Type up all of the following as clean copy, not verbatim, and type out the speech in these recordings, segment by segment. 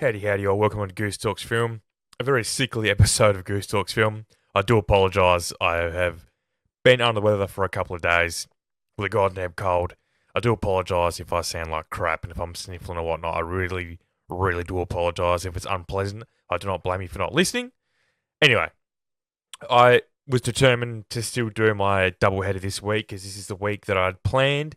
Howdy, all. Welcome on to Goose Talks Film. A very sickly episode of Goose Talks Film. I do apologise. I have been under the weather for a couple of days with a goddamn cold. I do apologise if I sound like crap and if I'm sniffling or whatnot. I really, really do apologise if it's unpleasant. I do not blame you for not listening. Anyway, I was determined to still do my doubleheader this week because this is the week that I'd planned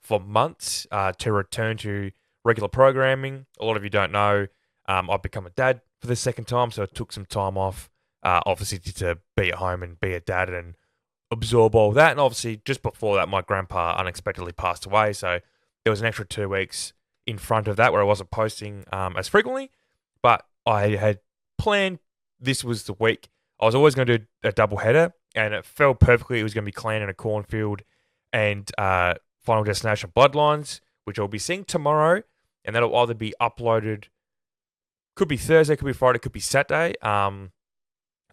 for months to return to regular programming. A lot of you don't know. I've become a dad for the second time, so I took some time off, obviously to be at home and be a dad and absorb all that. And obviously, just before that, my grandpa unexpectedly passed away, so there was an extra 2 weeks in front of that where I wasn't posting as frequently. But I had planned this was the week. I was always going to do a double header, and it fell perfectly. It was going to be Clan and a Cornfield and Final Destination Bloodlines, which I'll be seeing tomorrow, and that'll either be uploaded. Could be Thursday, could be Friday, could be Saturday.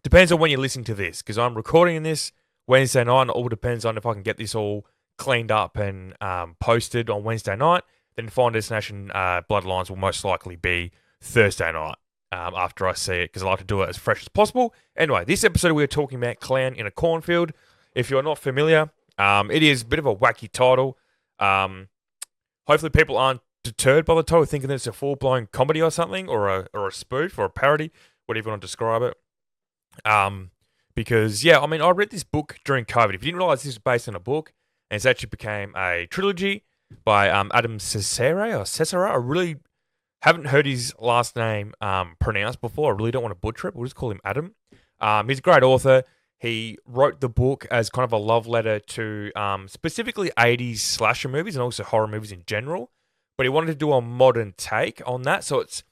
Depends on when you're listening to this, because I'm recording this Wednesday night, and it all depends on if I can get this all cleaned up and posted on Wednesday night. Then Final Destination Bloodlines will most likely be Thursday night after I see it, because I like to do it as fresh as possible. Anyway, this episode we're talking about Clan in a Cornfield. If you're not familiar, it is a bit of a wacky title. Hopefully people aren't deterred by the title, thinking that it's a full-blown comedy or something, or a spoof or a parody, whatever you want to describe it. Because I read this book during COVID. If you didn't realize this was based on a book, and it's actually became a trilogy by Adam Cesare. I really haven't heard his last name pronounced before. I really don't want to butcher it. We'll just call him Adam. He's a great author. He wrote the book as kind of a love letter to specifically 80s slasher movies and also horror movies in general. But he wanted to do a modern take on that. So it's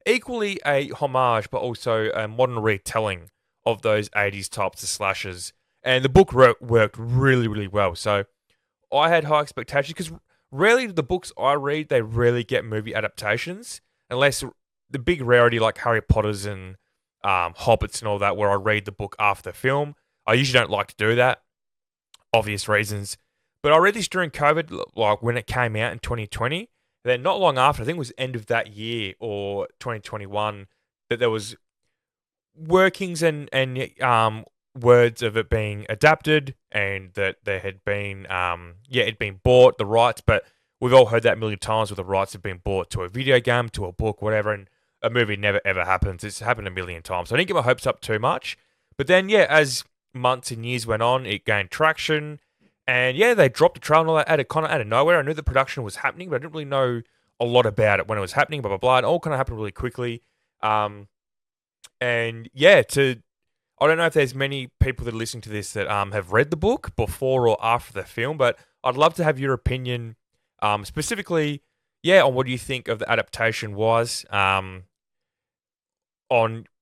equally a homage, but also a modern retelling of those 80s types of slashers. And the book worked really, really well. So I had high expectations because rarely the books I read, they rarely get movie adaptations. Unless the big rarity like Harry Potter's and Hobbits and all that, where I read the book after the film. I usually don't like to do that, obvious reasons. But I read this during COVID, like when it came out in 2020. Then not long after, I think it was end of that year or 2021, that there was workings and words of it being adapted, and that there had been it'd been bought, the rights, but we've all heard that a million times where the rights have been bought to a video game, to a book, whatever, and a movie never ever happens. It's happened a million times. So I didn't get my hopes up too much. But then as months and years went on, it gained traction. And they dropped the trailer and all that kind of out of nowhere. I knew the production was happening, but I didn't really know a lot about it when it was happening, blah, blah, blah. It all kind of happened really quickly. I don't know if there's many people that are listening to this that have read the book before or after the film, but I'd love to have your opinion, specifically, on what do you think of the adaptation was.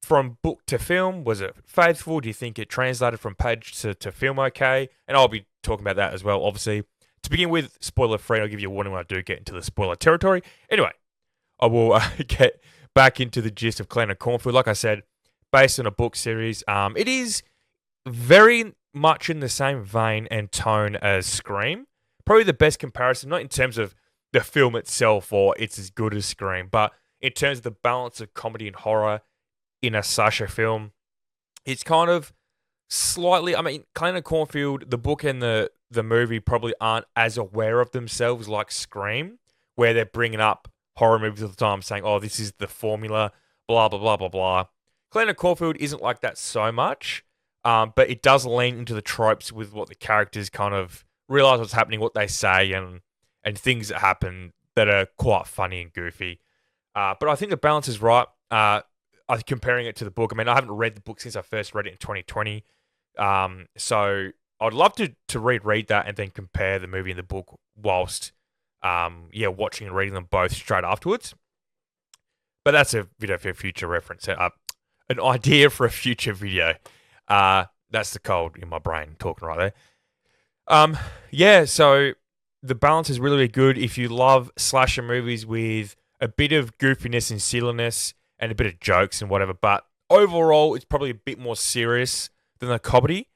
From book to film, was it faithful? Do you think it translated from page to film okay? And I'll be talking about that as well, obviously. To begin with, spoiler free, I'll give you a warning when I do get into the spoiler territory. Anyway, I will get back into the gist of Clan and Cornfield. Like I said, based on a book series, it is very much in the same vein and tone as Scream. Probably the best comparison, not in terms of the film itself or it's as good as Scream, but in terms of the balance of comedy and horror in a slasher film. It's kind of slightly, Clan and Cornfield, the book and the movie probably aren't as aware of themselves like Scream, where they're bringing up horror movies all the time saying, oh, this is the formula, blah, blah, blah, blah, blah. Clan and Cornfield isn't like that so much, but it does lean into the tropes with what the characters kind of realize what's happening, what they say, and things that happen that are quite funny and goofy. But I think the balance is right. Comparing it to the book, I haven't read the book since I first read it in 2020. So I'd love to reread that and then compare the movie and the book whilst, watching and reading them both straight afterwards. But that's a video for a future reference. An idea for a future video. That's the cold in my brain talking right there. So the balance is really, really good. If you love slasher movies with a bit of goofiness and silliness and a bit of jokes and whatever, but overall it's probably a bit more serious than a comedy,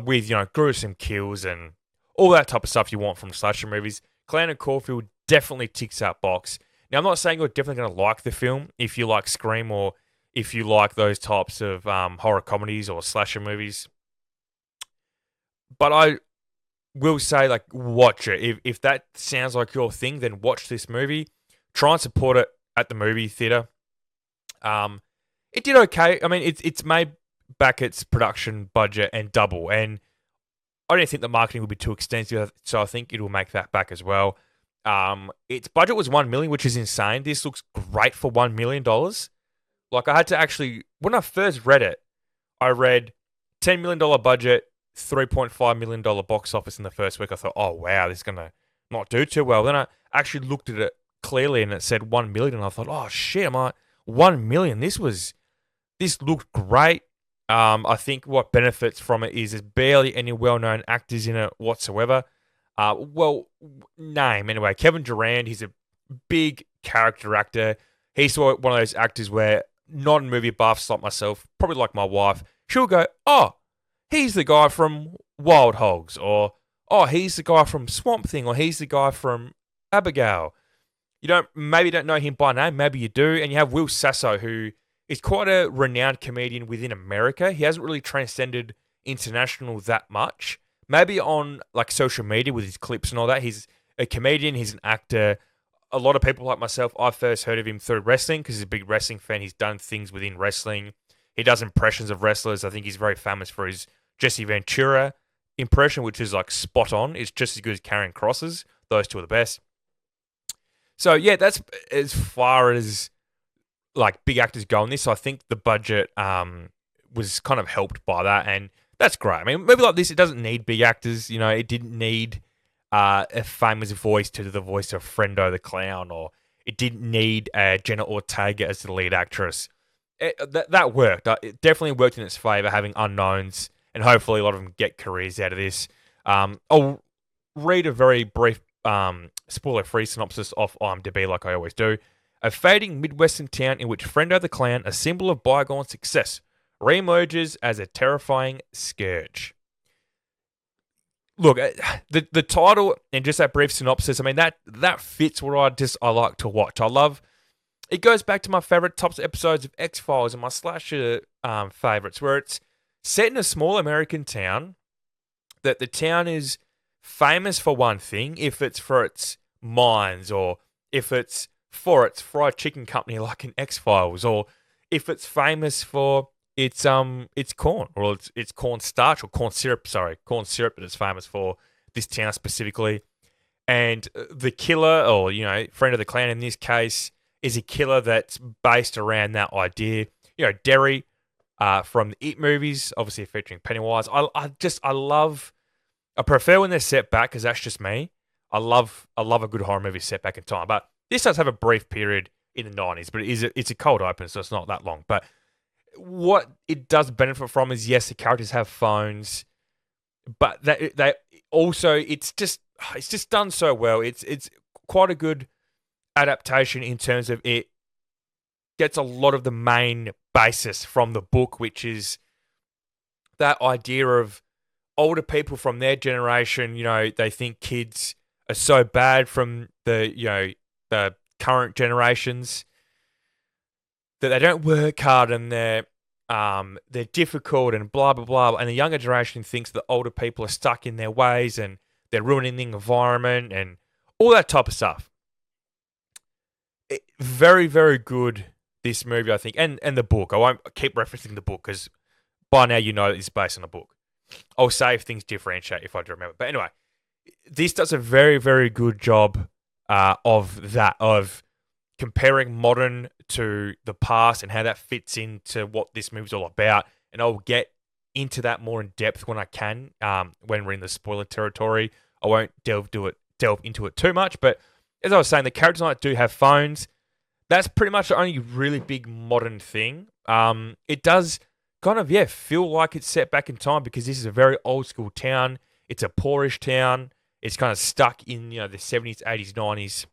with gruesome kills and all that type of stuff you want from slasher movies. Clan and Cornfield definitely ticks that box. Now, I'm not saying you're definitely going to like the film if you like Scream or if you like those types of horror comedies or slasher movies, but I will say, like, watch it. If that sounds like your thing, then watch this movie. Try and support it at the movie theater. Um, it did okay. I mean, it's made back its production budget and double, and I don't think the marketing will be too extensive, so I think it will make that back as well. Its budget was $1 million, which is insane. This looks great for $1 million. Like, I had to actually, when I first read it, I read $10 million budget, $3.5 million box office in the first week. I thought, oh wow, this is gonna not do too well. Then I actually looked at it clearly, and it said 1 million, and I thought, oh shit, am I 1 million? This looked great. I think what benefits from it is there's barely any well-known actors in it whatsoever. Name anyway. Kevin Durand, he's a big character actor. He's one of those actors where non-movie buffs like myself, probably like my wife, she'll go, oh, he's the guy from Wild Hogs, or oh, he's the guy from Swamp Thing, or he's the guy from Abigail. Maybe don't know him by name, maybe you do. And you have Will Sasso, who is quite a renowned comedian within America. He hasn't really transcended international that much. Maybe on like social media with his clips and all that. He's a comedian, he's an actor. A lot of people like myself, I first heard of him through wrestling because he's a big wrestling fan. He's done things within wrestling. He does impressions of wrestlers. I think he's very famous for his Jesse Ventura impression, which is like spot on. It's just as good as carrying crosses. Those two are the best. So yeah, that's as far as like big actors go in this. So I think the budget was kind of helped by that, and that's great. I mean, a movie like this, it doesn't need big actors. It didn't need a famous voice to do the voice of Frendo the clown, or it didn't need Jenna Ortega as the lead actress. That worked. It definitely worked in its favor, having unknowns, and hopefully a lot of them get careers out of this. I'll read a very brief spoiler-free synopsis off IMDb, like I always do. A fading midwestern town in which Frendo the clown, a symbol of bygone success, reemerges as a terrifying scourge. Look, the title and just that brief synopsis, I mean, that fits what I like to watch. It goes back to my favorite top episodes of X-Files and my slasher favorites, where it's set in a small American town, that the town is famous for one thing, if it's for its mines, or if it's for its fried chicken company like in X-Files, or if it's famous for its corn, or it's corn starch or corn syrup that it's famous for, this town specifically. And the killer, or friend of the clan in this case, is a killer that's based around that idea. Derry from the It movies, obviously featuring Pennywise. I prefer when they're set back, because that's just me. I love a good horror movie set back in time. But this does have a brief period in the 90s, but it's a cold open, so it's not that long. But what it does benefit from is, yes, the characters have phones, but they also, it's just done so well. It's quite a good adaptation in terms of it gets a lot of the main basis from the book, which is that idea of older people from their generation. They think kids are so bad from the current generations, that they don't work hard, and they're difficult and blah blah blah. And the younger generation thinks that older people are stuck in their ways and they're ruining the environment and all that type of stuff. Very, very good, this movie, I think, and the book. I won't keep referencing the book because by now you know it's based on a book. I'll say if things differentiate if I do remember. But anyway, this does a very, very good job of comparing modern to the past and how that fits into what this movie's all about. And I'll get into that more in depth when I can, when we're in the spoiler territory. I won't delve into it too much. But as I was saying, the characters on it do have phones. That's pretty much the only really big modern thing. It does kind of, feel like it's set back in time, because this is a very old school town. It's a poorish town. It's kind of stuck in, the 70s, 80s, 90s,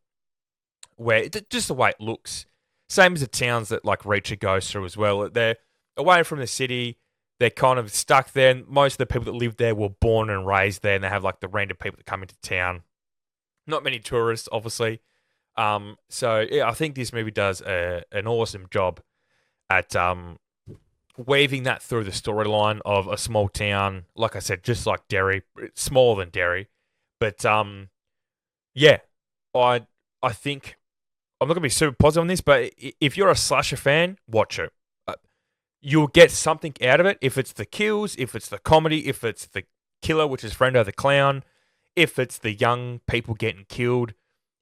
where just the way it looks. Same as the towns that like Reacher goes through as well. They're away from the city. They're kind of stuck there. And most of the people that live there were born and raised there, and they have like the random people that come into town. Not many tourists, obviously. So yeah, I think this movie does an awesome job at weaving that through the storyline of a small town. Like I said, just like Derry, smaller than Derry, but yeah, I I think I'm not gonna be super positive on this, but if you're a slasher fan, watch it. Uh, You'll get something out of it. If it's the kills, if it's the comedy, if it's the killer, which is Frendo the clown, if it's the young people getting killed.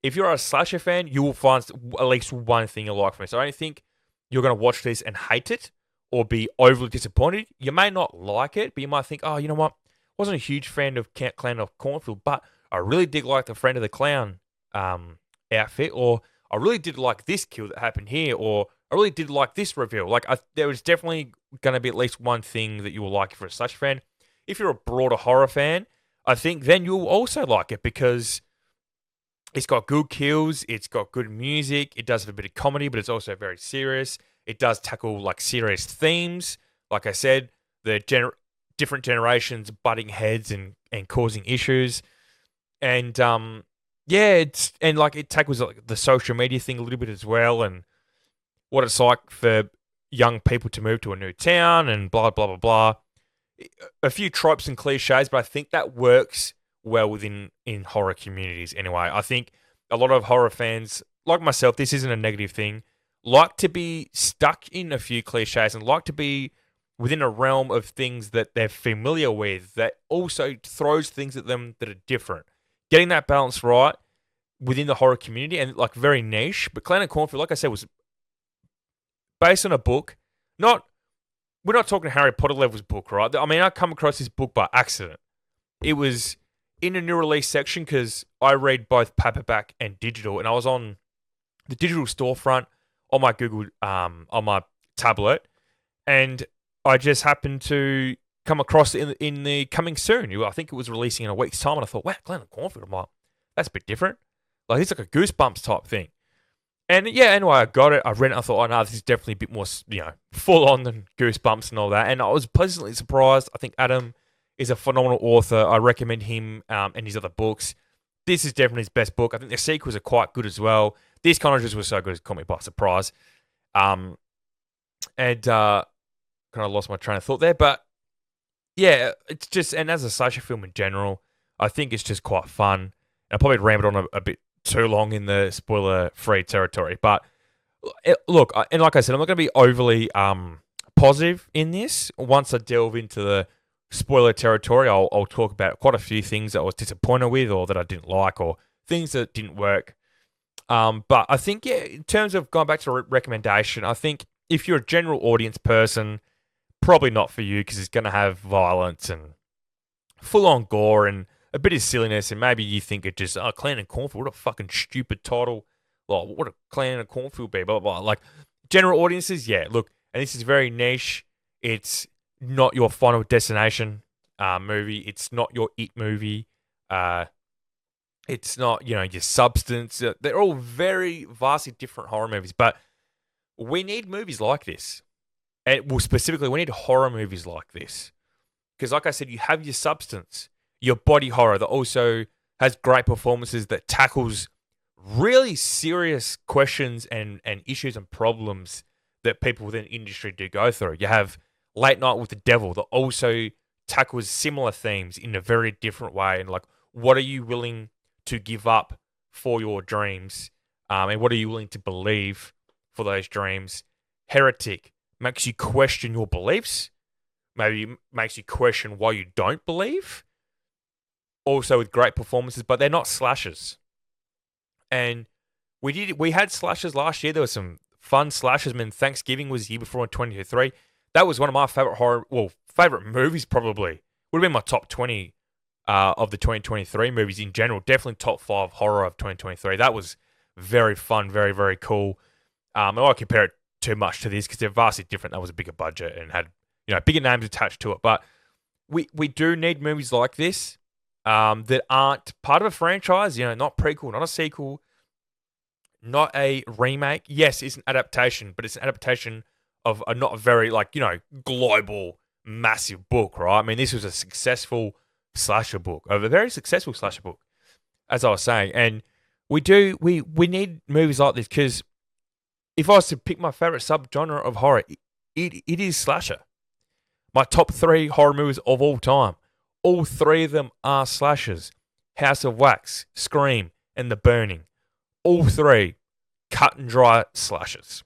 If you're a slasher fan, you will find at least one thing you like from it. So I don't think you're going to watch this and hate it or be overly disappointed. You may not like it, but you might think, oh, you know what? Wasn't a huge fan of Clan of Cornfield, but I really did like the Friend of the Clown outfit, or I really did like this kill that happened here, or I really did like this reveal. There was definitely going to be at least one thing that you will like if you're a slasher fan. If you're a broader horror fan, I think then you'll also like it because it's got good kills, it's got good music, it does have a bit of comedy, but it's also very serious. It does tackle like serious themes. Like I said, different generations butting heads and causing issues. And yeah, it tackles like the social media thing a little bit as well, and what it's like for young people to move to a new town and blah blah blah blah. A few tropes and cliches, but I think that works well within in horror communities anyway. I think a lot of horror fans, like myself, this isn't a negative thing, like to be stuck in a few cliches and like to be within a realm of things that they're familiar with that also throws things at them that are different. Getting that balance right within the horror community and like very niche. But Clan and Cornfield, like I said, was based on a book. Not We're not talking Harry Potter levels book, right? I mean, I come across this book by accident. It was in a new release section because I read both paperback and digital, and I was on the digital storefront on my Google on my tablet, and I just happened to come across it in the coming soon. I think it was releasing in a week's time, and I thought, wow, Glenn and Cornfield. I'm like, that's a bit different. Like it's like a Goosebumps type thing. And yeah, anyway, I got it. I read it. I thought, oh no, this is definitely a bit more, full on than Goosebumps and all that. And I was pleasantly surprised. I think Adam is a phenomenal author. I recommend him and his other books. This is definitely his best book. I think the sequels are quite good as well. These kind of just were so good, it caught me by surprise. And kind of lost my train of thought there, but yeah, it's just, and as a slasher film in general, I think it's just quite fun. I probably rambled on a bit too long in the spoiler-free territory, but look, and like I said, I'm not going to be overly positive in this. Once I delve into the spoiler territory, I'll talk about quite a few things that I was disappointed with, or that I didn't like, or things that didn't work. But I think, yeah, in terms of going back to recommendation, I think if you're a general audience person, probably not for you because it's going to have violence and full-on gore and a bit of silliness, and maybe you think it just, oh, Clan and Cornfield, what a fucking stupid title. Like, what a Clan and Cornfield be, blah, blah, blah. Like, general audiences, yeah, look, and this is very niche. It's not your Final Destination movie. It's not your It movie. It's not, your Substance. They're all very vastly different horror movies, but we need movies like this. And well, specifically, we need horror movies like this. Because like I said, you have your Substance, your body horror that also has great performances that tackles really serious questions and issues and problems that people within the industry do go through. You have Late Night with the Devil that also tackles similar themes in a very different way. And like, what are you willing to give up for your dreams? And what are you willing to believe for those dreams? Heretic makes you question your beliefs. Maybe makes you question why you don't believe. Also with great performances, but they're not slashers. And we had slashers last year. There were some fun slashers. I mean, Thanksgiving was the year before in 2023. That was one of my favorite movies probably. Would have been my top 20 of the 2023 movies in general. Definitely top 5 horror of 2023. That was very fun, very, very cool. I won't compare it too much to this because they're vastly different. That was a bigger budget and had, bigger names attached to it. But we do need movies like this. That aren't part of a franchise, not prequel, not a sequel, not a remake. Yes, it's an adaptation, but it's an adaptation of not a very, global, massive book, right? I mean, this was a successful slasher book, a very successful slasher book, as I was saying. And We do. We need movies like this because if I was to pick my favorite subgenre of horror, it is slasher. My top 3 horror movies of all time. All 3 of them are slashers. House of Wax, Scream, and The Burning. All 3 cut and dry slashers.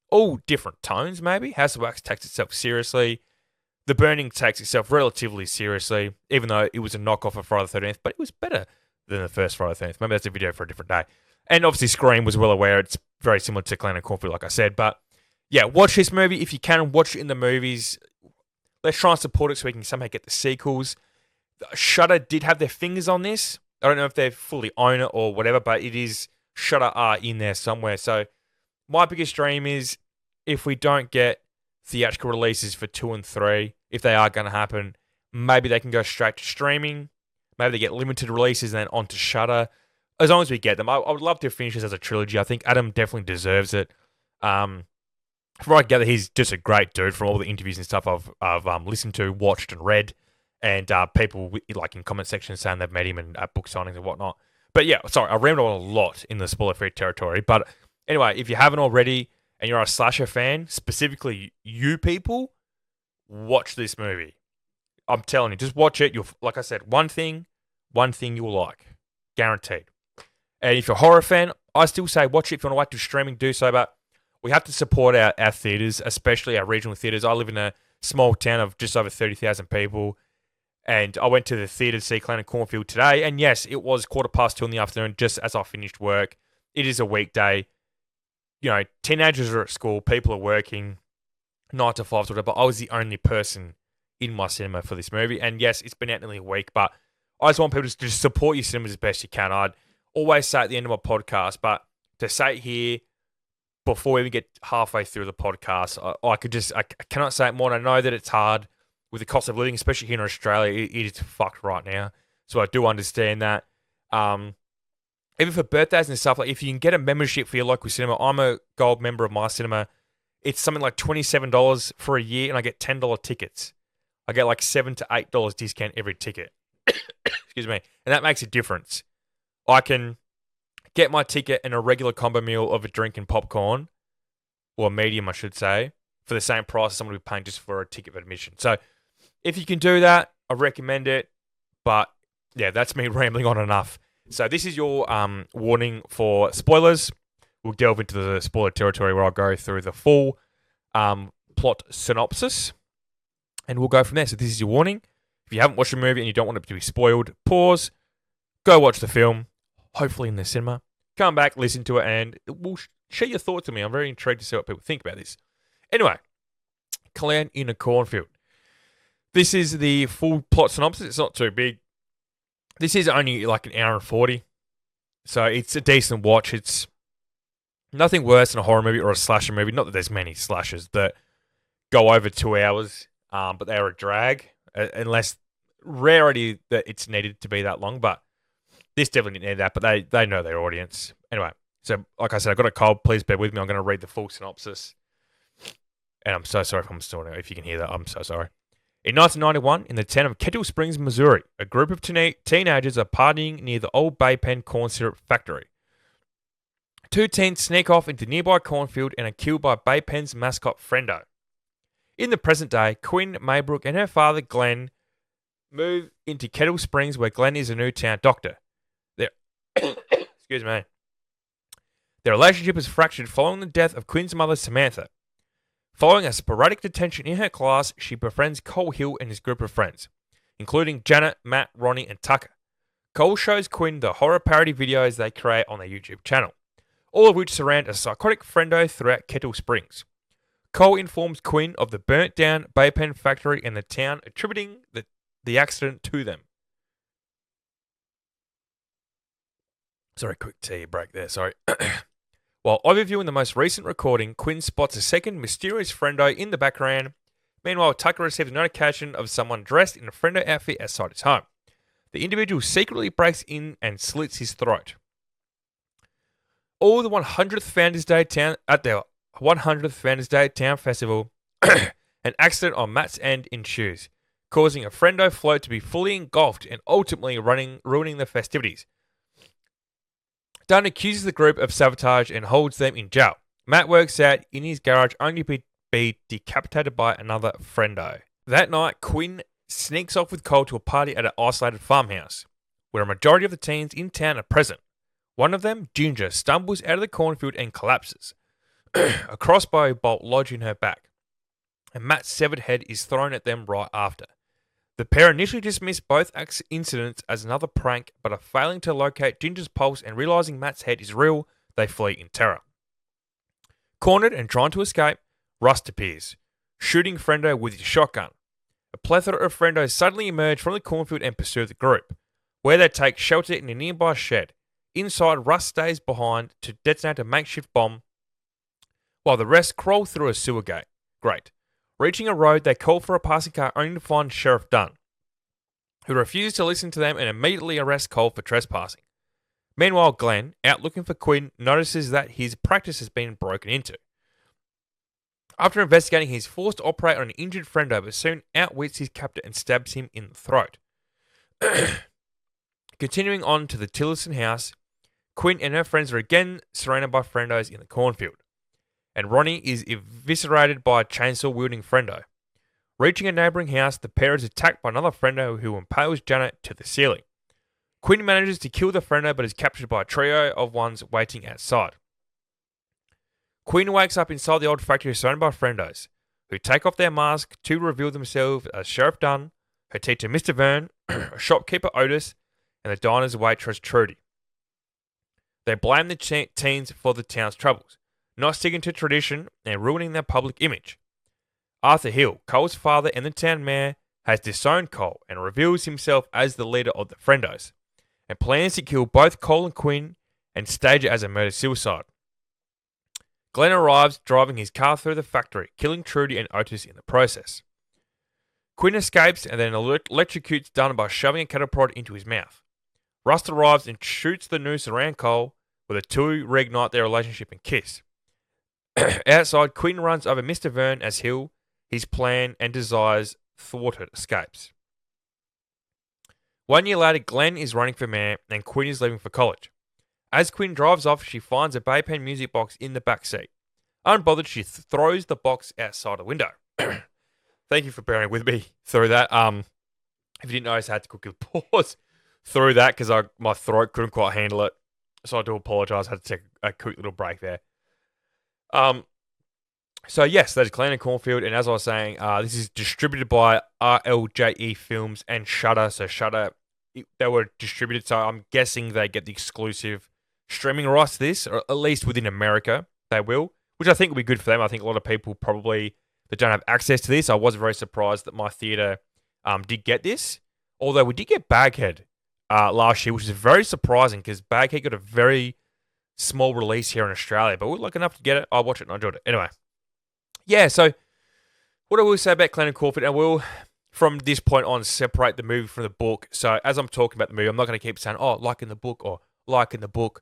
All different tones, maybe. House of Wax takes itself seriously. The Burning takes itself relatively seriously, even though it was a knockoff of Friday the 13th, but it was better than the first Friday the 13th. Maybe that's a video for a different day. And obviously Scream was well aware. It's very similar to Clan and Cornfield, like I said. But yeah, watch this movie. If you can, watch it in the movies. Let's try and support it so we can somehow get the sequels. Shudder did have their fingers on this. I don't know if they fully own it or whatever, but it is Shudder are in there somewhere. So my biggest dream is if we don't get theatrical releases for 2 and 3, if they are going to happen, maybe they can go straight to streaming. Maybe they get limited releases and then onto Shudder. As long as we get them, I would love to finish this as a trilogy. I think Adam definitely deserves it. From what I gather, he's just a great dude from all the interviews and stuff I've listened to, watched, and read. And people like in comment sections saying they've met him and at book signings and whatnot. But yeah, sorry, I rambled on a lot in the spoiler-free territory. But anyway, if you haven't already and you're a slasher fan, specifically you people, watch this movie. I'm telling you, just watch it. You'll, like I said, one thing you'll like, guaranteed. And if you're a horror fan, I still say watch it. If you want to wait till streaming, do so. But we have to support our theatres, especially our regional theatres. I live in a small town of just over 30,000 people. And I went to the theatre to see Clan and Cornfield today. And yes, it was 2:15 in the afternoon, just as I finished work. It is a weekday. You know, teenagers are at school, people are working, 9 to 5, whatever. But I was the only person in my cinema for this movie. And yes, it's been out nearly a week, but I just want people to just support your cinemas as best you can. I'd always say at the end of my podcast, but to say it here before we even get halfway through the podcast, I cannot say it more. And I know that it's hard with the cost of living, especially here in Australia. It is fucked right now. So I do understand that. Even for birthdays and stuff, like if you can get a membership for your local cinema, I'm a gold member of my cinema. It's something like $27 for a year, and I get $10 tickets. I get like $7 to $8 discount every ticket. Excuse me. And that makes a difference. I can get my ticket and a regular combo meal of a drink and popcorn, or a medium, I should say, for the same price as someone would be paying just for a ticket of admission. So if you can do that, I recommend it. But yeah, that's me rambling on enough. So this is your warning for spoilers. We'll delve into the spoiler territory where I'll go through the full plot synopsis. And we'll go from there. So this is your warning. If you haven't watched the movie and you don't want it to be spoiled, pause, go watch the film, hopefully in the cinema. Come back, listen to it, and we'll share your thoughts with me. I'm very intrigued to see what people think about this. Anyway, Clan in a Cornfield. This is the full plot synopsis. It's not too big. This is only like an hour and 40. So it's a decent watch. It's nothing worse than a horror movie or a slasher movie. Not that there's many slashers that go over 2 hours, but they're a drag. Unless rarity that it's needed to be that long. But this definitely didn't need that. But they know their audience. Anyway, so like I said, I got a cold. Please bear with me. I'm going to read the full synopsis. And I'm so sorry if I'm snoring. If you can hear that, I'm so sorry. In 1991, in the town of Kettle Springs, Missouri, a group of teenagers are partying near the old Bay Pen corn syrup factory. 2 teens sneak off into nearby cornfield and are killed by Bay Pen's mascot, Frendo. In the present day, Quinn Maybrook and her father, Glenn, move into Kettle Springs, where Glenn is a new town doctor. Excuse me. Their relationship is fractured following the death of Quinn's mother, Samantha. Following a sporadic detention in her class, she befriends Cole Hill and his group of friends, including Janet, Matt, Ronnie, and Tucker. Cole shows Quinn the horror parody videos they create on their YouTube channel, all of which surround a psychotic Frendo throughout Kettle Springs. Cole informs Quinn of the burnt-down Bay Pen factory and the town, attributing the accident to them. Sorry, quick tea break there, sorry. While overviewing the most recent recording, Quinn spots a second mysterious Frendo in the background. Meanwhile, Tucker receives a notification of someone dressed in a Frendo outfit outside his home. The individual secretly breaks in and slits his throat. All the 100th Founders Day town at their 100th Founders Day Town Festival, an accident on Matt's end ensues, causing a Frendo float to be fully engulfed and ultimately ruining the festivities. Dunn accuses the group of sabotage and holds them in jail. Matt works out in his garage only to be decapitated by another friendo. That night, Quinn sneaks off with Cole to a party at an isolated farmhouse, where a majority of the teens in town are present. One of them, Ginger, stumbles out of the cornfield and collapses. A crossbow bolt lodged in her back, and Matt's severed head is thrown at them right after. The pair initially dismiss both incidents as another prank, but are failing to locate Ginger's pulse and realizing Matt's head is real, they flee in terror. Cornered and trying to escape, Rust appears, shooting Frendo with his shotgun. A plethora of Frendos suddenly emerge from the cornfield and pursue the group, where they take shelter in a nearby shed. Inside, Rust stays behind to detonate a makeshift bomb, while the rest crawl through a sewer gate. Great. Reaching a road, they call for a passing car only to find Sheriff Dunn, who refuses to listen to them and immediately arrests Cole for trespassing. Meanwhile, Glenn, out looking for Quinn, notices that his practice has been broken into. After investigating, he's forced to operate on an injured Frendo, but soon outwits his captor and stabs him in the throat. Continuing on to the Tillerson house, Quinn and her friends are again surrounded by Frendos in the cornfield, and Ronnie is eviscerated by a chainsaw-wielding Frendo. Reaching a neighbouring house, the pair is attacked by another Frendo who impales Janet to the ceiling. Quinn manages to kill the Frendo but is captured by a trio of ones waiting outside. Quinn wakes up inside the old factory surrounded by Frendos, who take off their mask to reveal themselves as Sheriff Dunn, her teacher Mr. Vern, a shopkeeper Otis, and the diner's waitress Trudy. They blame the teens for the town's troubles, not sticking to tradition and ruining their public image. Arthur Hill, Cole's father and the town mayor, has disowned Cole and reveals himself as the leader of the Frendos, and plans to kill both Cole and Quinn and stage it as a murder-suicide. Glenn arrives, driving his car through the factory, killing Trudy and Otis in the process. Quinn escapes and then electrocutes Dunn by shoving a cattle prod into his mouth. Rust arrives and shoots the noose around Cole, where the two reignite their relationship and kiss. Outside, Quinn runs over Mr. Vern as Hill, his plan and desires thwarted, escapes. 1 year later, Glenn is running for mayor and Quinn is leaving for college. As Quinn drives off, she finds a Baypen music box in the back seat. Unbothered, she throws the box outside a window. Thank you for bearing with me through that. If you didn't notice, I had to quickly pause through that because my throat couldn't quite handle it. So I do apologise. I had to take a quick little break there. So yes, that is Glenn and Cornfield, and as I was saying, this is distributed by RLJE Films and Shudder. So Shudder, they were distributed, so I'm guessing they get the exclusive streaming rights to this, or at least within America, they will, which I think will be good for them. I think a lot of people probably that don't have access to this. I was very surprised that my theatre did get this, although we did get Baghead last year, which is very surprising because Baghead got a very small release here in Australia, but we were lucky enough to get it. I watched it and I enjoyed it. Anyway, yeah, so what I will say about Glenn and Cornfield, I will, from this point on, separate the movie from the book. So as I'm talking about the movie, I'm not going to keep saying, oh, like in the book or like in the book.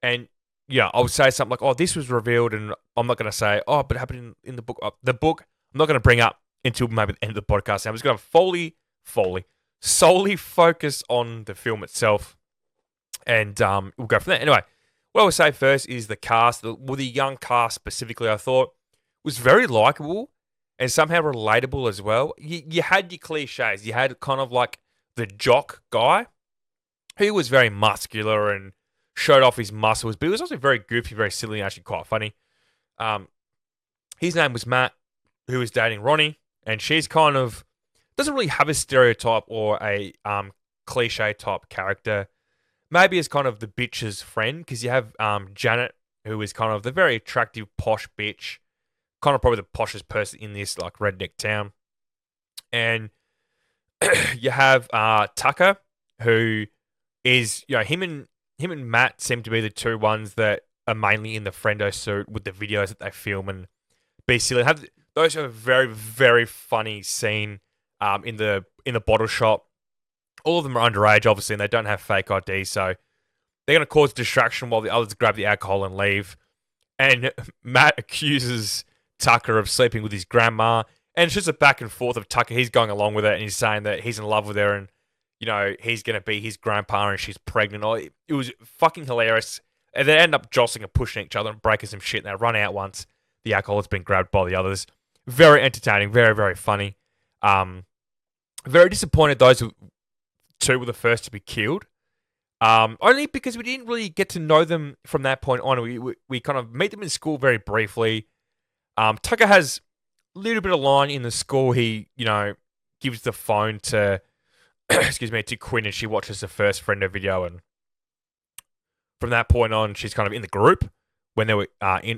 And yeah, I would say something like, oh, this was revealed, and I'm not going to say, oh, but it happened in the book. The book, I'm not going to bring up until maybe the end of the podcast. I'm just going to solely focus on the film itself, and we'll go from there. Anyway, what I would say first is the cast. The young cast specifically, I thought, was very likable and somehow relatable as well. You had your cliches. You had kind of like the jock guy who was very muscular and showed off his muscles, but he was also very goofy, very silly, and actually quite funny. His name was Matt, who was dating Ronnie, and she's kind of doesn't really have a stereotype or a cliche type character. Maybe as kind of the bitch's friend, because you have Janet, who is kind of the very attractive posh bitch, kind of probably the poshest person in this like redneck town, and you have Tucker, who is, you know, him and Matt seem to be the two ones that are mainly in the Frendo suit with the videos that they film and be silly. Those are a very, very funny scene in the bottle shop. All of them are underage, obviously, and they don't have fake ID, so they're going to cause distraction while the others grab the alcohol and leave. And Matt accuses Tucker of sleeping with his grandma, and it's just a back and forth of Tucker. He's going along with it, and he's saying that he's in love with her, and you know he's going to be his grandpa, and she's pregnant. It was fucking hilarious. And they end up jostling and pushing each other and breaking some shit. And they run out once the alcohol has been grabbed by the others. Very entertaining, very, very funny. Very disappointed those two were the first to be killed. Only because we didn't really get to know them from that point on. We kind of meet them in school very briefly. Tucker has a little bit of line in the school. He, gives the phone to, excuse me, to Quinn, and she watches the first Frendo video. And from that point on, she's kind of in the group when they were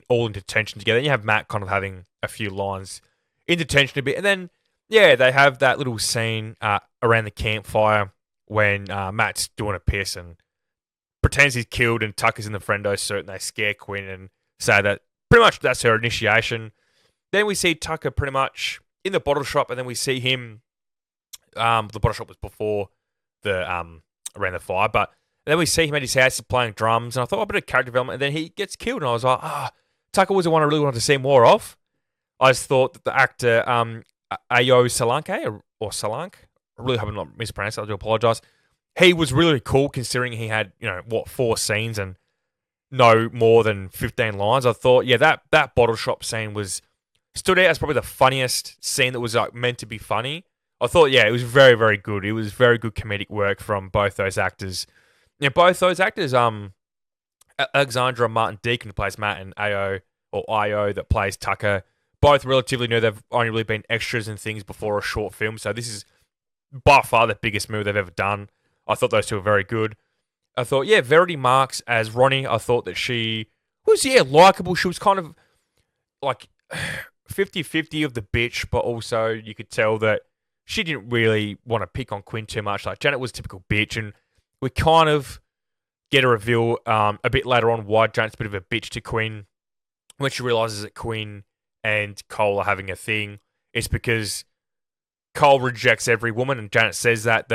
all in detention together. And you have Matt kind of having a few lines in detention a bit. And then, yeah, they have that little scene around the campfire when Matt's doing a piss and pretends he's killed, and Tucker's in the Frendo suit, and they scare Quinn and say that pretty much that's her initiation. Then we see Tucker pretty much in the bottle shop, and then we see him. The bottle shop was before the around the fire, but then we see him at his house playing drums, and I thought, a bit of character development, and then he gets killed, and I was like, Tucker was the one I really wanted to see more of. I just thought that the actor Ayo Solanke or Solanke, I really hope I'm not mispronounced. I do apologize. He was really cool considering he had 4 scenes and no more than 15 lines. I thought, yeah, that bottle shop scene stood out as probably the funniest scene that was meant to be funny. I thought, yeah, it was very, very good. It was very good comedic work from both those actors. Yeah, both those actors, Alexandra Martin Deacon, who plays Matt, and Io that plays Tucker, both relatively new. They've only really been extras and things before a short film, so this is by far the biggest movie they've ever done. I thought those two were very good. I thought, yeah, Verity Marks as Ronnie, I thought that she was, likeable. She was kind of like 50-50 of the bitch, but also you could tell that she didn't really want to pick on Quinn too much. Like, Janet was a typical bitch, and we kind of get a reveal a bit later on why Janet's a bit of a bitch to Quinn when she realizes that Quinn and Cole are having a thing. It's because Cole rejects every woman, and Janet says that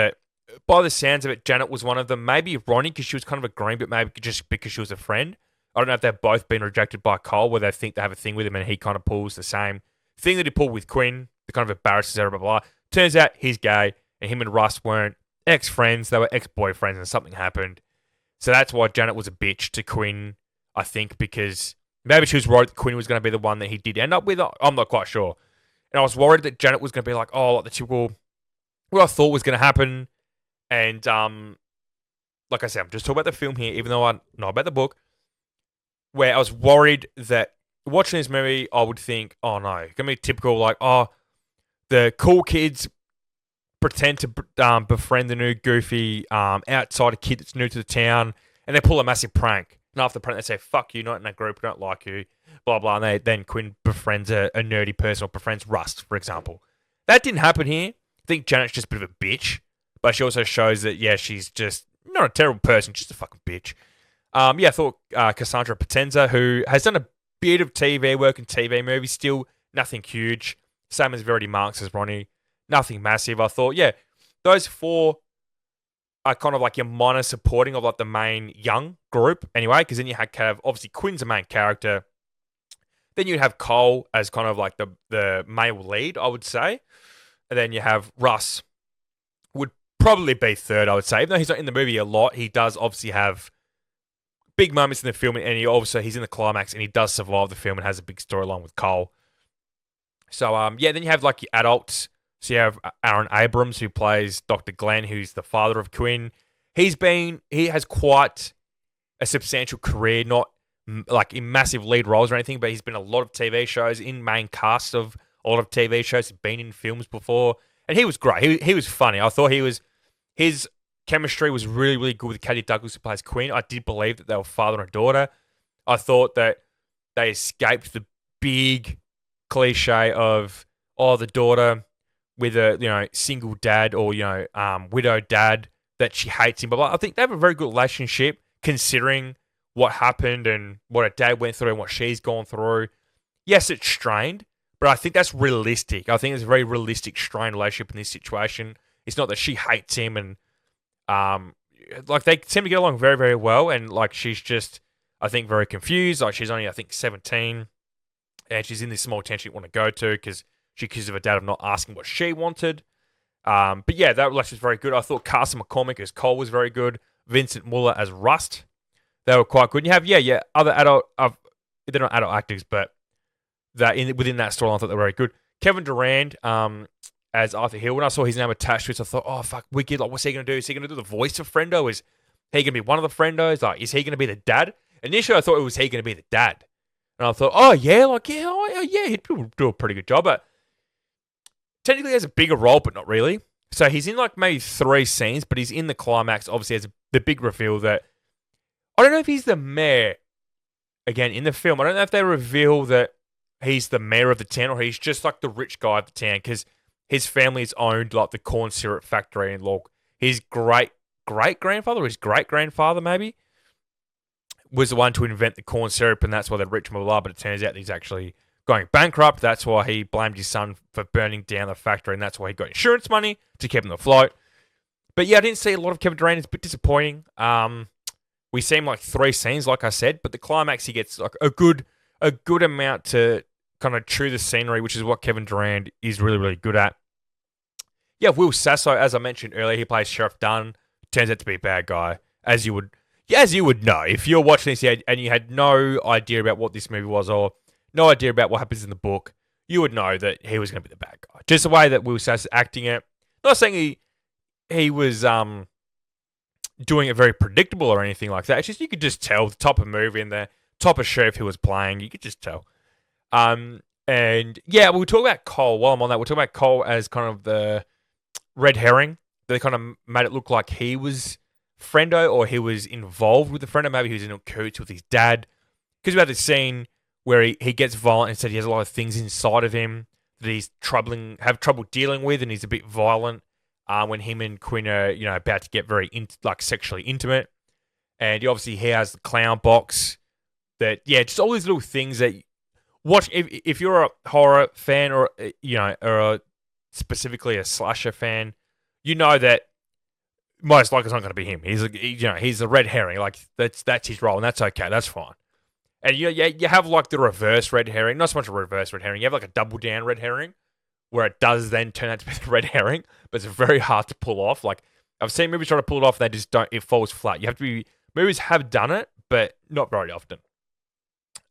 by the sounds of it, Janet was one of them. Maybe Ronnie, because she was kind of a green, but maybe just because she was a friend. I don't know if they've both been rejected by Cole, where they think they have a thing with him, and he kind of pulls the same thing that he pulled with Quinn, the kind of embarrasses her, blah, blah, blah. Turns out he's gay, and him and Russ weren't ex-friends, they were ex-boyfriends, and something happened. So that's why Janet was a bitch to Quinn, I think, because maybe she was worried that Quinn was going to be the one that he did end up with. I'm not quite sure. And I was worried that Janet was going to be like, like the typical, what I thought was going to happen. And like I said, I'm just talking about the film here, even though I know about the book, where I was worried that watching this movie, I would think, oh no, it's going to be typical, like, the cool kids pretend to befriend the new goofy outsider kid that's new to the town, and they pull a massive prank. And after the prank, they say, fuck you, not in that group, we don't like you, blah, blah. And then Quinn befriends a nerdy person, or befriends Rust, for example. That didn't happen here. I think Janet's just a bit of a bitch, but she also shows that, yeah, she's just not a terrible person, just a fucking bitch. I thought Cassandra Potenza, who has done a bit of TV work and TV movies, still nothing huge. Same as Verity Marks as Ronnie. Nothing massive. I thought, yeah, those 4 are kind of like your minor supporting of like the main young group anyway, because then you had obviously Quinn's the main character. Then you'd have Cole as kind of like the male lead, I would say. And then you have Russ, would probably be third, I would say. Even though he's not in the movie a lot, he does obviously have big moments in the film, and he's in the climax, and he does survive the film and has a big storyline with Cole. So, then you have like your adults. So you have Aaron Abrams, who plays Dr. Glenn, who's the father of Quinn. He has quite a substantial career, not like in massive lead roles or anything, but he's been in a lot of TV shows, in main casts of a lot of TV shows. He's been in films before, and he was great. He was funny. I thought his chemistry was really, really good with Katie Douglas, who plays Quinn. I did believe that they were father and daughter. I thought that they escaped the big cliche of, the daughter with a single dad or widowed dad that she hates him. But I think they have a very good relationship considering what happened and what her dad went through and what she's gone through. Yes, it's strained, but I think that's realistic. I think it's a very realistic, strained relationship in this situation. It's not that she hates him, and like they seem to get along very, very well, and like she's just, I think, very confused. Like she's only, I think, 17. And she's in this small town she didn't want to go to because she accused her dad of not asking what she wanted. But yeah, that relationship was very good. I thought Carson McCormick as Cole was very good. Vincent Muller as Rust. They were quite good. And you have, other adult, they're not adult actors, but within that storyline, I thought they were very good. Kevin Durand, as Arthur Hill. When I saw his name attached to it, I thought, oh, fuck, wicked. Like, what's he going to do? Is he going to do the voice of Frendo? Is he going to be one of the Frendos? Like, is he going to be the dad? Initially, I thought it was he going to be the dad. And I thought, oh, yeah, he'd do a pretty good job. But technically, he has a bigger role, but not really. So he's in like maybe 3 scenes, but he's in the climax. Obviously, as the big reveal that I don't know if he's the mayor again in the film. I don't know if they reveal that he's the mayor of the town or he's just like the rich guy of the town because his family's owned like the corn syrup factory in Log. His great grandfather, his great grandfather maybe, was the one to invent the corn syrup, and that's why they're rich, blah, blah, blah. But it turns out he's actually going bankrupt. That's why he blamed his son for burning down the factory, and that's why he got insurance money to keep him afloat. But yeah, I didn't see a lot of Kevin Durant. It's a bit disappointing. We see him like 3 scenes, like I said, but the climax he gets like a good amount to kind of chew the scenery, which is what Kevin Durant is really, really good at. Yeah, Will Sasso, as I mentioned earlier, he plays Sheriff Dunn. Turns out to be a bad guy, as you would know if you're watching this and you had no idea about what this movie was or no idea about what happens in the book. You would know that he was going to be the bad guy. Just the way that Will Sasso acting it. Not saying he was doing it very predictable or anything like that. It's just you could just tell the type of movie and the type of sheriff he was playing. You could just tell. And yeah, we'll talk about Cole. While I'm on that, we'll talk about Cole as kind of the red herring. They kind of made it look like he was Frendo or he was involved with the Frendo. Maybe he was in a cahoots with his dad. Because we had this scene where he gets violent and said he has a lot of things inside of him that he's have trouble dealing with, and he's a bit violent when him and Quinn are, about to get very sexually intimate. And he has the clown box. That just all these little things that watch. If you're a horror fan or specifically a slasher fan, you know that most likely it's not going to be him. He's the red herring. Like that's his role, and that's okay. That's fine. And you have like the reverse red herring. Not so much a reverse red herring. You have like a double down red herring, where it does then turn out to be the red herring, but it's very hard to pull off. Like I've seen movies try to pull it off, and they just don't. It falls flat. Movies have done it, but not very often.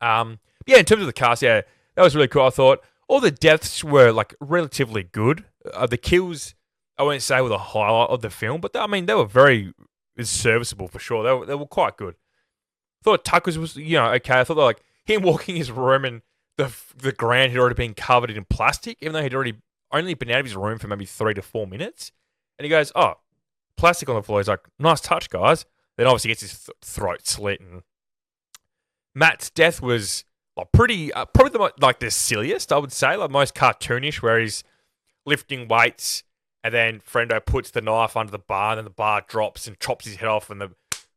In terms of the cast, that was really cool. I thought all the deaths were like relatively good. The kills, I won't say were the highlight of the film, but they were very serviceable for sure. They were quite good. I thought Tucker's was okay. I thought like him walking his room and the ground had already been covered in plastic, even though he'd already only been out of his room for maybe 3 to 4 minutes. And he goes, "Oh, plastic on the floor." He's like, "Nice touch, guys." Then obviously gets his throat slit, and Matt's death was probably the silliest, I would say, like most cartoonish, where he's lifting weights and then Frendo puts the knife under the bar and then the bar drops and chops his head off and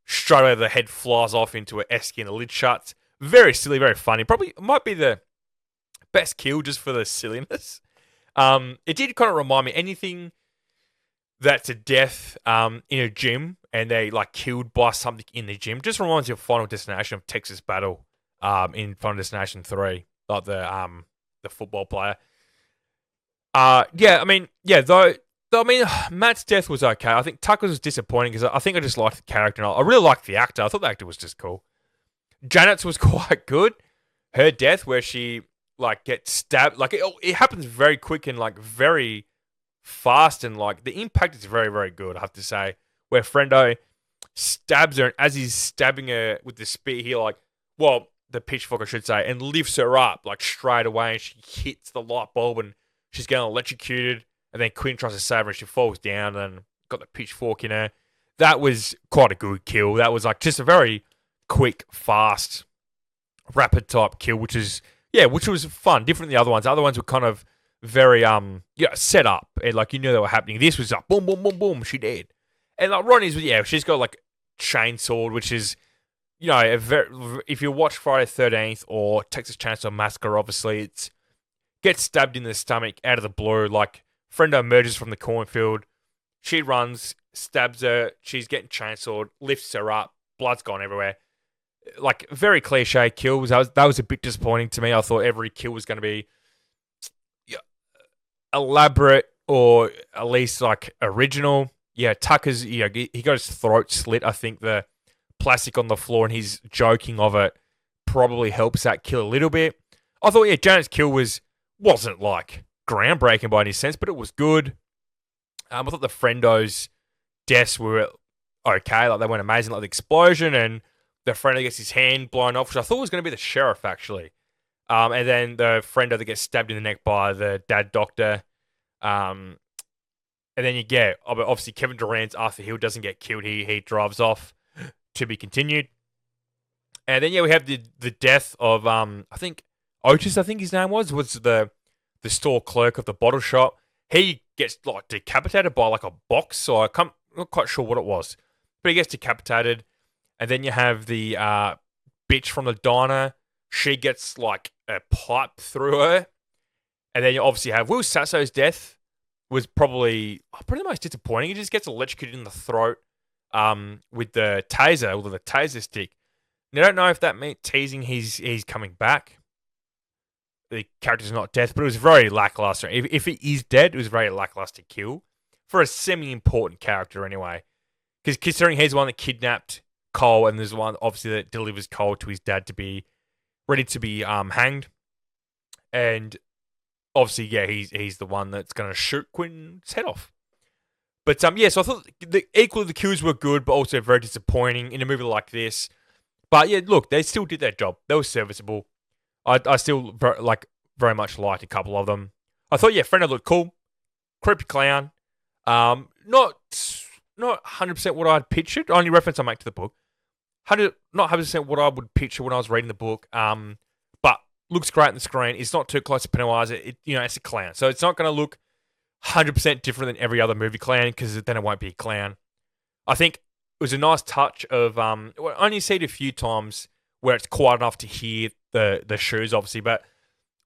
straight away the head flies off into an esky and the lid shuts. Very silly, very funny. Probably might be the best kill just for the silliness. It did kind of remind me anything that's a death in a gym and they killed by something in the gym just reminds you of Final Destination of Texas Battle in Final Destination 3, like the football player. Matt's death was okay. I think Tucker's was disappointing because I think I just liked the character and I really liked the actor. I thought the actor was just cool. Janet's was quite good. Her death where she gets stabbed, it happens very quick and very fast and the impact is very, very good, I have to say. Where Frendo stabs her and as he's stabbing her with the spear, the pitchfork I should say, and lifts her up straight away and she hits the light bulb and she's getting electrocuted and then Quinn tries to save her and she falls down and got the pitchfork in her. That was quite a good kill. That was just a very quick, fast, rapid type kill, which was fun, different than the other ones. The other ones were kind of very set up and you knew they were happening. This was boom, boom, boom, boom, she dead. And Ronnie's, she's got chainsaw, which is, if you watch Friday the 13th or Texas Chainsaw Massacre, obviously it's gets stabbed in the stomach out of the blue. Frendo emerges from the cornfield, she runs, stabs her, she's getting chainsawed, lifts her up, blood's gone everywhere. Very cliche kills. That was a bit disappointing to me. I thought every kill was going to be elaborate or at least original. Yeah, Tucker's, he got his throat slit. I think the plastic on the floor and he's joking of it probably helps that kill a little bit. I thought, yeah, Janet's kill wasn't like groundbreaking by any sense, but it was good. I thought the Frendo's deaths were okay, like they weren't amazing, like the explosion and the Frendo gets his hand blown off, which I thought was going to be the sheriff actually. And then the Frendo that gets stabbed in the neck by the dad doctor. And then you get, obviously Kevin Durant's Arthur Hill doesn't get killed. He drives off, to be continued. And then, yeah, we have the death of, I think, Otis, I think his name was the store clerk of the bottle shop. He gets, like, decapitated by, like, a box, so I'm not quite sure what it was. But he gets decapitated. And then you have the bitch from the diner. She gets, like, a pipe through her. And then you obviously have Will Sasso's death was probably the most disappointing. He just gets electrocuted in the throat with the taser, or the taser stick. And I don't know if that meant teasing he's coming back. The character's not dead, but it was very lackluster. If he is dead, it was very lackluster kill for a semi-important character anyway. Because considering he's the one that kidnapped Cole, and there's one obviously that delivers Cole to his dad to be ready to be hanged, and obviously, yeah, he's the one that's going to shoot Quentin's head off. But yeah, so I thought equally the kills were good, but also very disappointing in a movie like this. But yeah, look, they still did their job. They were serviceable. I still very much liked a couple of them. I thought, yeah, Frendo looked cool, creepy clown. Not 100% what I'd pictured. Only reference I make to the book. Not 100% what I would picture when I was reading the book. But looks great on the screen. It's not too close to Pennywise. It's a clown, so it's not going to look 100% different than every other movie clown, because then it won't be a clown. I think it was a nice touch of I only see it a few times where it's quiet enough to hear the shoes, obviously, but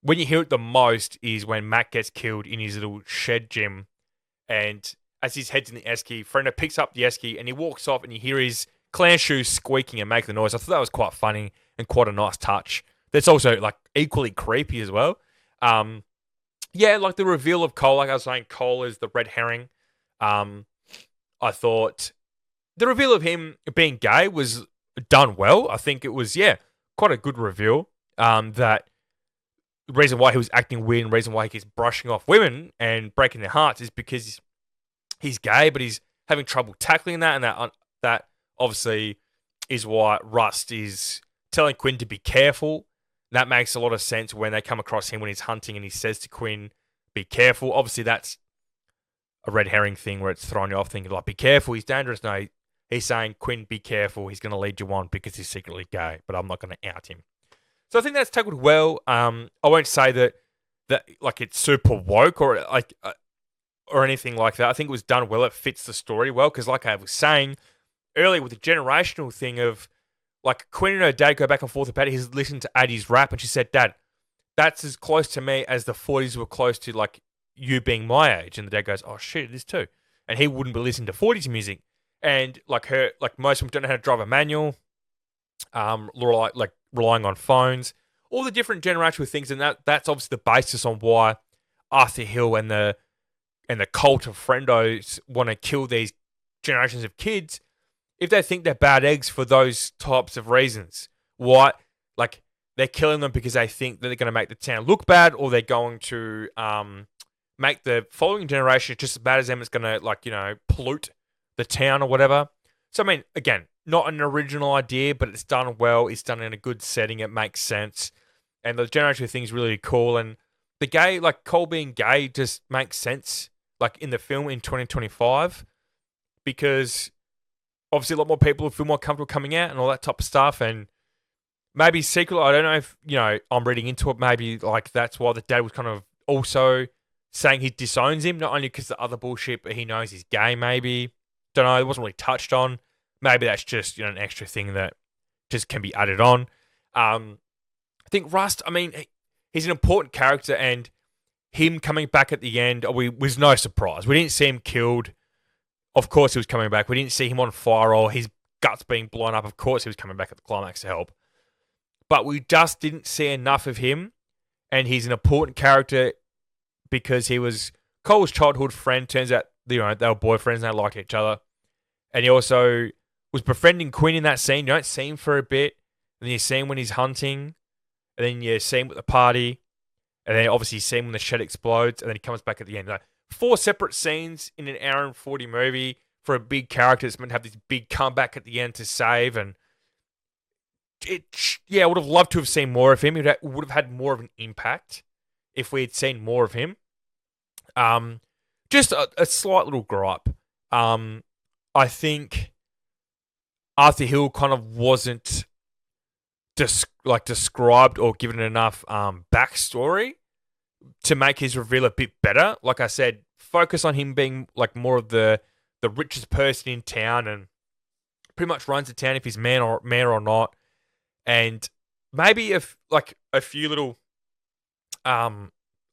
when you hear it the most is when Matt gets killed in his little shed gym, and as his head's in the esky, Frendo picks up the esky and he walks off, and you hear his clown shoes squeaking and make the noise. I thought that was quite funny and quite a nice touch. That's also like equally creepy as well. Yeah, like the reveal of Cole, like I was saying, Cole is the red herring. I thought the reveal of him being gay was done well. I think it was, yeah, quite a good reveal. That the reason why he was acting weird and the reason why he keeps brushing off women and breaking their hearts is because he's gay, but he's having trouble tackling that, and that obviously is why Rust is telling Quinn to be careful. That makes a lot of sense when they come across him when he's hunting and he says to Quinn, be careful. Obviously, that's a red herring thing where it's throwing you off thinking, like, be careful, he's dangerous. No, he's saying, Quinn, be careful, he's going to lead you on because he's secretly gay, but I'm not going to out him. So I think that's tackled well. I won't say that like it's super woke or anything like that. I think it was done well. It fits the story well because, like I was saying earlier, with the generational thing of, like, Quinn and her dad go back and forth about it. He's listened to Addie's rap, and she said, Dad, that's as close to me as the 40s were close to, like, you being my age. And the dad goes, oh, shit, it is too. And he wouldn't be listening to 40s music. And, like, most of them don't know how to drive a manual, relying on phones, all the different generational things. And that's obviously the basis on why Arthur Hill and the cult of Frendos want to kill these generations of kids, if they think they're bad eggs for those types of reasons. What? Like, they're killing them because they think that they're going to make the town look bad, or they're going to make the following generation just as bad as them. It's going to, pollute the town or whatever. So, I mean, again, not an original idea, but it's done well. It's done in a good setting. It makes sense. And the generational thing is really cool. And the gay, like, Cole being gay just makes sense, like, in the film in 2025, because obviously a lot more people feel more comfortable coming out and all that type of stuff. And maybe secretly, I don't know if, I'm reading into it, maybe, like, that's why the dad was kind of also saying he disowns him, not only because of the other bullshit, but he knows he's gay, maybe. Don't know, it wasn't really touched on. Maybe that's just, an extra thing that just can be added on. I think Rust, I mean, he's an important character, and him coming back at the end was no surprise. We didn't see him killed. Of course he was coming back. We didn't see him on fire or his guts being blown up. Of course he was coming back at the climax to help. But we just didn't see enough of him, and he's an important character because he was Cole's childhood friend. Turns out, they were boyfriends and they liked each other. And he also was befriending Quinn in that scene. You don't see him for a bit, and then you see him when he's hunting, and then you see him at the party, and then obviously you see him when the shed explodes, and then he comes back at the end. Like 4 separate scenes in an hour and 40 movie for a big character that's meant to have this big comeback at the end to save, and I would have loved to have seen more of him. It would have had more of an impact if we had seen more of him. Just a slight little gripe. I think Arthur Hill kind of wasn't described or given enough backstory to make his reveal a bit better. Like I said, focus on him being like more of the richest person in town and pretty much runs the town if he's mayor or not. And maybe if like a few little I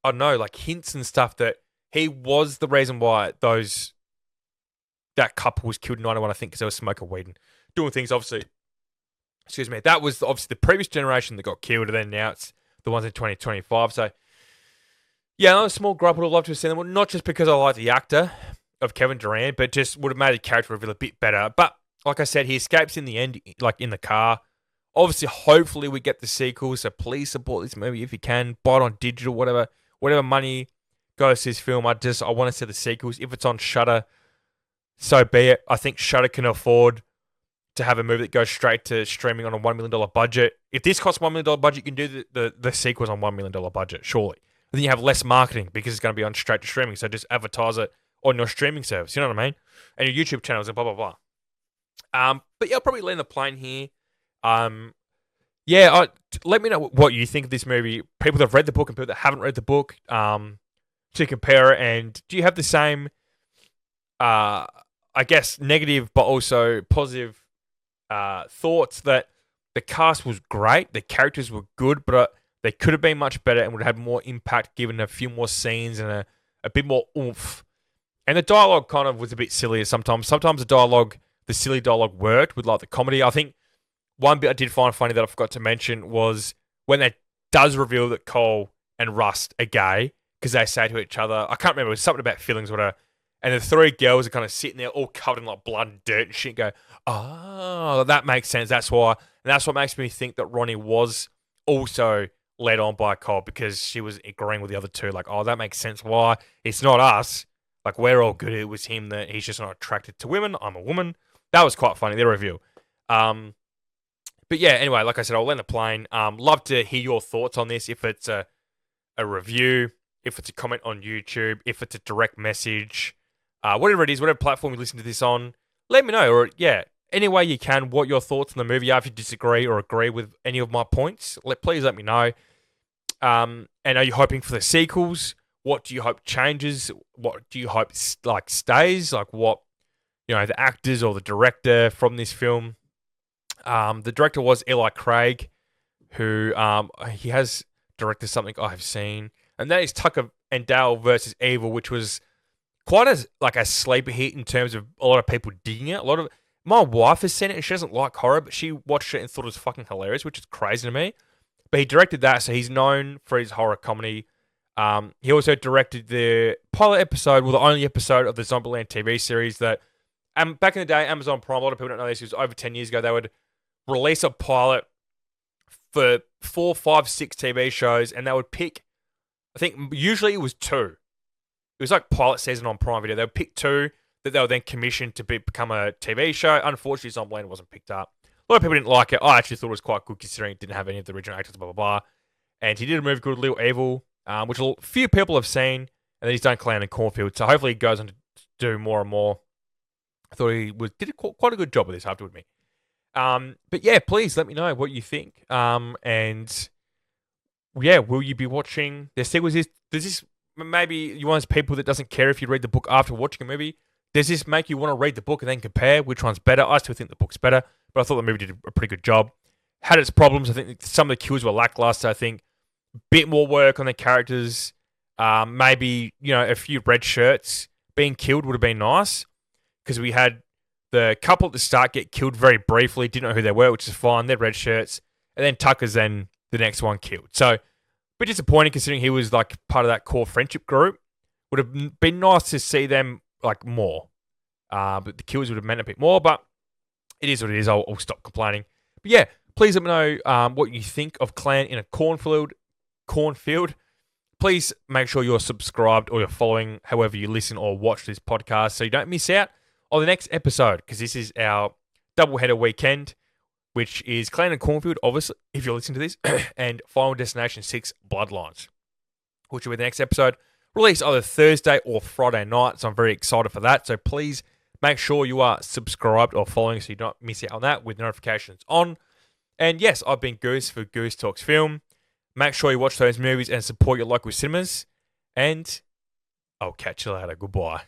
don't know, like hints and stuff that he was the reason why that couple was killed in 91, I think, because they were smoking weed and doing things, obviously. Excuse me. That was obviously the previous generation that got killed, and then now it's the ones in 2025. So, yeah, another small gripe. Would have loved to have seen them. Not just because I like the actor of Kevin Durant, but just would have made the character reveal a bit better. But, like I said, he escapes in the end, like in the car. Obviously, hopefully we get the sequel, so please support this movie if you can. Buy it on digital, whatever money goes to this film. I want to see the sequels. If it's on Shudder, so be it. I think Shudder can afford to have a movie that goes straight to streaming on a $1 million budget. If this costs $1 million budget, you can do the sequels on $1 million budget, surely. And then you have less marketing because it's going to be on straight to streaming, so just advertise it on your streaming service, you know what I mean? And your YouTube channels and blah, blah, blah. But yeah, I'll probably land the plane here. Let me know what you think of this movie. People that have read the book and people that haven't read the book, to compare it. And do you have the same, I guess, negative but also positive thoughts that the cast was great, the characters were good, but they could have been much better and would have had more impact given a few more scenes and a bit more oomph. And the dialogue kind of was a bit sillier sometimes. Sometimes the silly dialogue worked with like the comedy. I think one bit I did find funny that I forgot to mention was when they does reveal that Cole and Rust are gay, because they say to each other, I can't remember, it was something about feelings or whatever, and the 3 girls are kind of sitting there all covered in like blood and dirt and shit, and go, oh, that makes sense, that's why. And that's what makes me think that Ronnie was also led on by Cole, because she was agreeing with the other two, like, oh, that makes sense why. It's not us. Like, we're all good. It was him that he's just not attracted to women. I'm a woman. That was quite funny, their review. But yeah, anyway, like I said, I'll land the plane. Love to hear your thoughts on this. If it's a review, if it's a comment on YouTube, if it's a direct message, whatever it is, whatever platform you listen to this on, let me know. Or yeah, any way you can, what your thoughts on the movie are. If you disagree or agree with any of my points, please let me know. And are you hoping for the sequels? What do you hope changes? What do you hope stays? Like what, the actors or the director from this film. The director was Eli Craig, who he has directed something I've seen, and that is Tucker and Dale versus Evil, which was quite a sleeper hit in terms of a lot of people digging it. My wife has seen it and she doesn't like horror, but she watched it and thought it was fucking hilarious, which is crazy to me. But he directed that, so he's known for his horror comedy. He also directed the pilot episode, the only episode of the Zombieland TV series that, back in the day, Amazon Prime, a lot of people don't know this, it was over 10 years ago, they would release a pilot for 4, 5, 6 TV shows, and they would pick, I think usually it was 2. It was like pilot season on Prime Video. They would pick 2 that they were then commissioned to become a TV show. Unfortunately, Zombieland wasn't picked up. A lot of people didn't like it. I actually thought it was quite good considering it didn't have any of the original actors, blah, blah, blah. And he did a movie called Little Evil, which a few people have seen, and then he's done Clown and Cornfield. So hopefully he goes on to do more and more. I thought he did quite a good job with this, I have to admit. But yeah, please let me know what you think. And yeah, will you be watching the sequels? Does this maybe you're one of those people that doesn't care if you read the book after watching a movie? Does this make you want to read the book and then compare which one's better? I still think the book's better, but I thought the movie did a pretty good job. Had its problems. I think some of the kills were lackluster. I think a bit more work on the characters. Maybe, a few red shirts being killed would have been nice, because we had the couple at the start get killed very briefly, didn't know who they were, which is fine. They're red shirts. And then Tucker's then the next one killed. So, a bit disappointing considering he was like part of that core friendship group. Would have been nice to see them like more. But the kills would have meant a bit more. But It is what it is. I'll stop complaining. But yeah, please let me know what you think of Clan in a Cornfield. Please make sure you're subscribed or you're following however you listen or watch this podcast so you don't miss out on the next episode, because this is our doubleheader weekend, which is Clan and Cornfield, obviously, if you're listening to this, and Final Destination 6 Bloodlines, which will be the next episode, released either Thursday or Friday night, so I'm very excited for that. So please make sure you are subscribed or following so you don't miss out on that with notifications on. And yes, I've been Goose for Goose Talks Film. Make sure you watch those movies and support your local cinemas. And I'll catch you later. Goodbye.